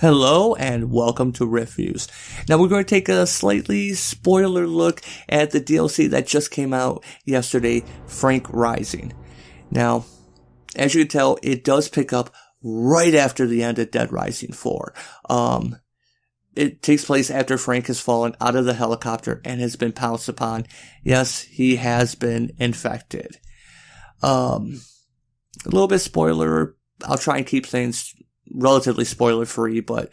Hello and welcome to Riff Vues. Now we're going to take a slightly spoiler look at the DLC that just came out yesterday, Frank Rising. Now, as you can tell, it does pick up right after the end of Dead Rising 4. It takes place after Frank has fallen out of the helicopter and has been pounced upon. Yes, he has been infected. A little bit spoiler. I'll try and keep things relatively spoiler free, but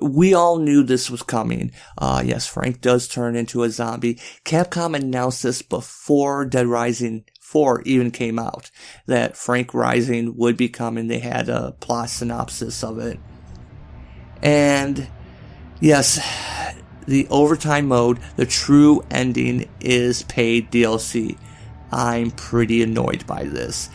we all knew this was coming. Yes, Frank does turn into a zombie. Capcom announced this before Dead Rising 4 even came out, that Frank Rising would be coming. They had a plot synopsis of it. And yes, the overtime mode, the true ending, is paid DLC. I'm pretty annoyed by this.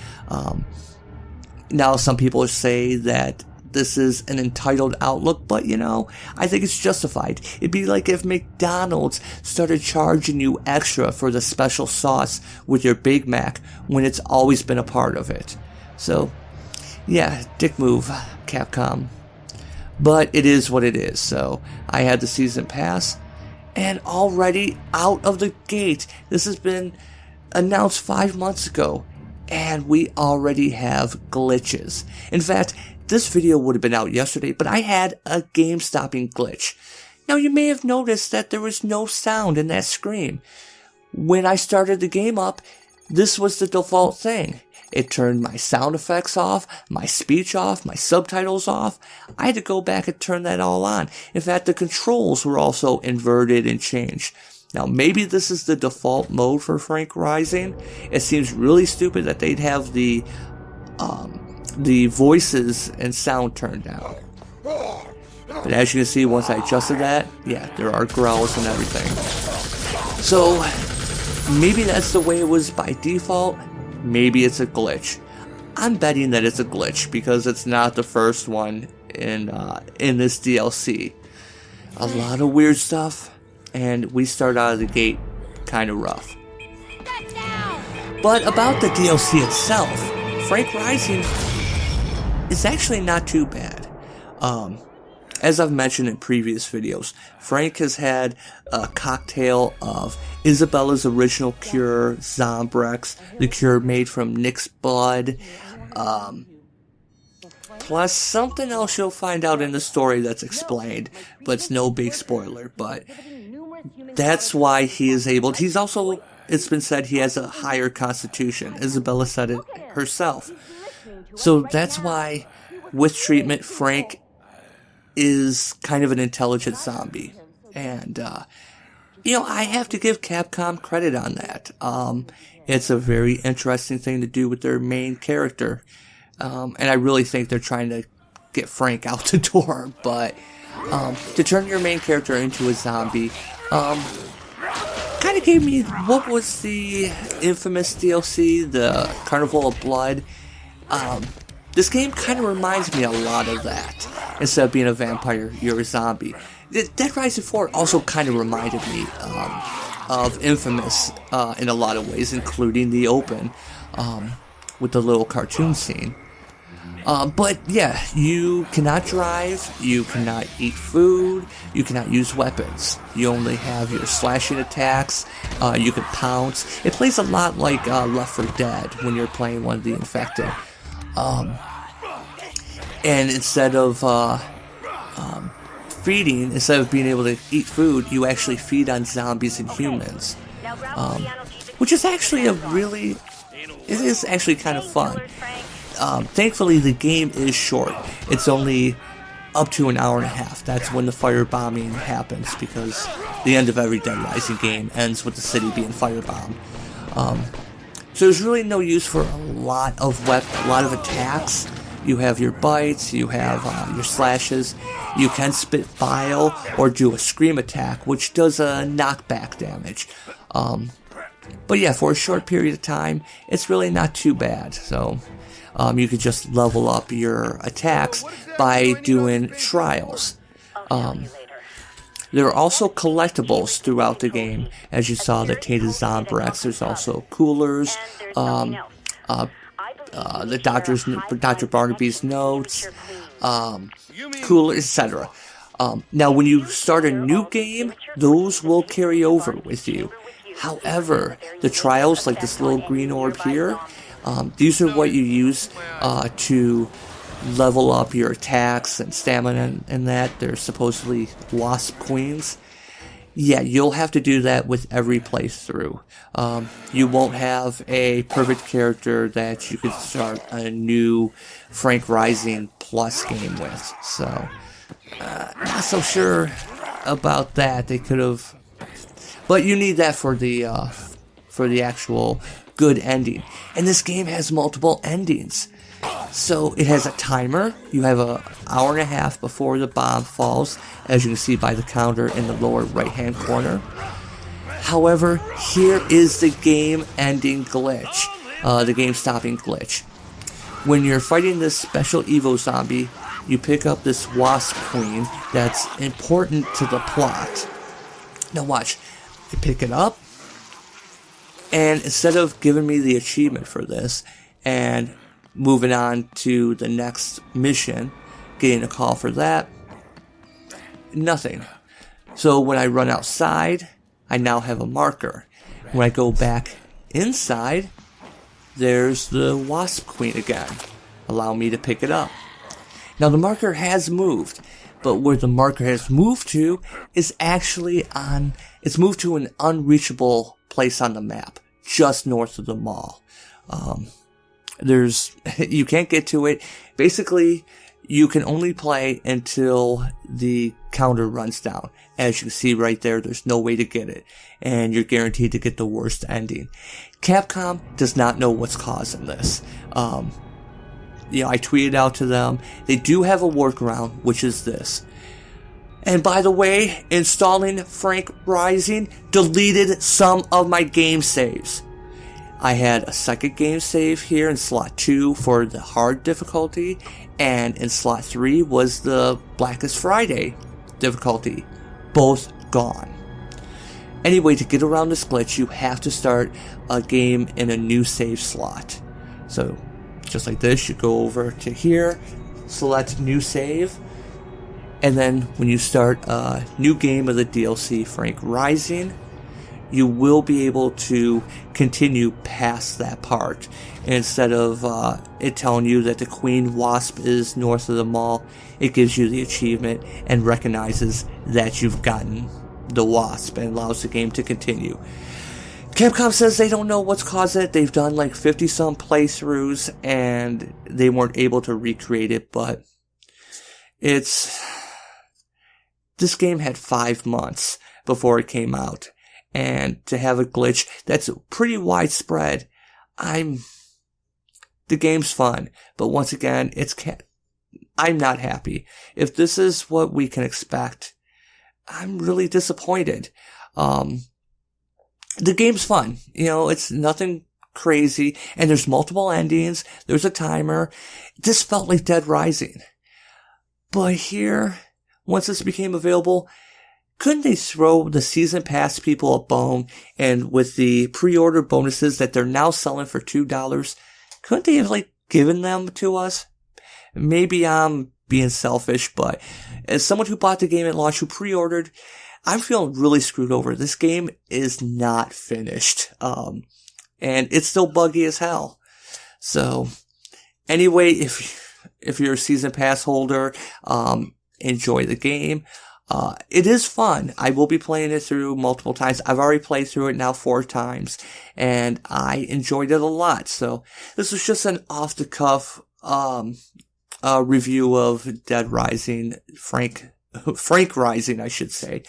Now, some people say that this is an entitled outlook, but you know, I think it's justified. It'd be like if McDonald's started charging you extra for the special sauce with your Big Mac when it's always been a part of it. So, yeah, dick move, Capcom. But it is what it is. So, I had the season pass, and already out of the gate, this has been announced 5 months ago, and we already have glitches. In fact, this video would have been out yesterday, but I had a game-stopping glitch. Now, you may have noticed that there was no sound in that screen. When I started the game up, this was the default thing. It turned my sound effects off, my speech off, my subtitles off. I had to go back and turn that all on. In fact, the controls were also inverted and changed. Now, maybe this is the default mode for Frank Rising. It seems really stupid that they'd have the voices and sound turned down. But as you can see, once I adjusted that, yeah, there are growls and everything. So, maybe that's the way it was by default. Maybe it's a glitch. I'm betting that it's a glitch because it's not the first one in this DLC. A lot of weird stuff, and we start out of the gate kind of rough. But about the DLC itself, Frank Rising is actually not too bad. As I've mentioned in previous videos, Frank has had a cocktail of Isabella's original cure, Zombrex, the cure made from Nick's blood, plus something else you'll find out in the story that's explained, but it's no big spoiler. But that's why he is able. He's also, it's been said, he has a higher constitution. Isabella said it herself. So that's why, with treatment, Frank is kind of an intelligent zombie. And, you know, I have to give Capcom credit on that. It's a very interesting thing to do with their main character. And I really think they're trying to get Frank out the door. But to turn your main character into a zombie, kind of gave me, what was the infamous DLC, the Carnival of Blood? This game kind of reminds me a lot of that. Instead of being a vampire, you're a zombie. Dead Rising 4 also kind of reminded me of Infamous in a lot of ways, including the open with the little cartoon scene. But yeah, you cannot drive, you cannot eat food, you cannot use weapons. You only have your slashing attacks, you can pounce. It plays a lot like Left 4 Dead when you're playing one of the infected. And instead of feeding, instead of being able to eat food, you actually feed on zombies and humans. Which is actually it is actually kind of fun. Thankfully, the game is short. It's only up to an hour and a half. That's when the firebombing happens, because the end of every Dead Rising game ends with the city being firebombed. So there's really no use for a lot of attacks. You have your bites, you have your slashes. You can spit bile or do a scream attack, which does a knockback damage. But yeah, for a short period of time, it's really not too bad. So you could just level up your attacks by doing trials. There are also collectibles throughout the game. As you saw, the Tainted Zombrex, there's also coolers, the Dr. Barnaby's notes, cooler, etc. Now, when you start a new game, those will carry over with you. However, the trials, like this little green orb here, these are what you use to level up your attacks and stamina and that. They're supposedly Wasp Queens. Yeah, you'll have to do that with every playthrough. You won't have a perfect character that you could start a new Frank Rising Plus game with. So, not so sure about that. They could have, but you need that for the actual good ending. And this game has multiple endings. So it has a timer. You have an hour and a half before the bomb falls, as you can see by the counter in the lower right hand corner. However, here is the game ending glitch, the game stopping glitch. When you're fighting this special Evo zombie, you pick up this Wasp Queen that's important to the plot. Now watch, you pick it up, and instead of giving me the achievement for this and moving on to the next mission, getting a call for that, nothing. So when I run outside, I now have a marker. When I go back inside, there's the Wasp Queen again. Allow me to pick it up. Now the marker has moved, but where the marker has moved to is actually it's moved to an unreachable place on the map, just north of the mall. You can't get to it. Basically, you can only play until the counter runs down. As you can see right there, there's no way to get it, and you're guaranteed to get the worst ending. Capcom does not know what's causing this. I tweeted out to them. They do have a workaround, which is this. And by the way, installing Frank Rising deleted some of my game saves. I had a second game save here in slot 2 for the hard difficulty, and in slot 3 was the Blackest Friday difficulty. Both gone. Anyway, to get around this glitch, you have to start a game in a new save slot. So, just like this, you go over to here, select new save, and then when you start a new game of the DLC Frank Rising, you will be able to continue past that part. And instead of it telling you that the Queen Wasp is north of the mall, it gives you the achievement and recognizes that you've gotten the Wasp and allows the game to continue. Capcom says they don't know what's caused it. They've done like 50 some playthroughs and they weren't able to recreate it, but this game had 5 months before it came out. And to have a glitch that's pretty widespread, the game's fun, but once again, I'm not happy. If this is what we can expect, I'm really disappointed. The game's fun, it's nothing crazy, and there's multiple endings, there's a timer. This felt like Dead Rising. But here, once this became available, couldn't they throw the season pass people a bone, and with the pre-order bonuses that they're now selling for $2, couldn't they have given them to us? Maybe I'm being selfish, but as someone who bought the game at launch, who pre-ordered, I'm feeling really screwed over. This game is not finished, and it's still buggy as hell. So anyway, if you're a season pass holder, enjoy the game. It is fun. I will be playing it through multiple times. I've already played through it now 4 times, and I enjoyed it a lot. So this was just an off-the-cuff review of Dead Rising, Frank Rising, I should say.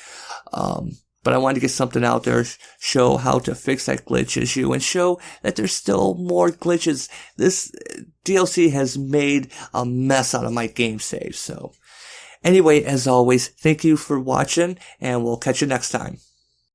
But I wanted to get something out there, show how to fix that glitch issue, and show that there's still more glitches. This DLC has made a mess out of my game save, so. Anyway, as always, thank you for watching, and we'll catch you next time.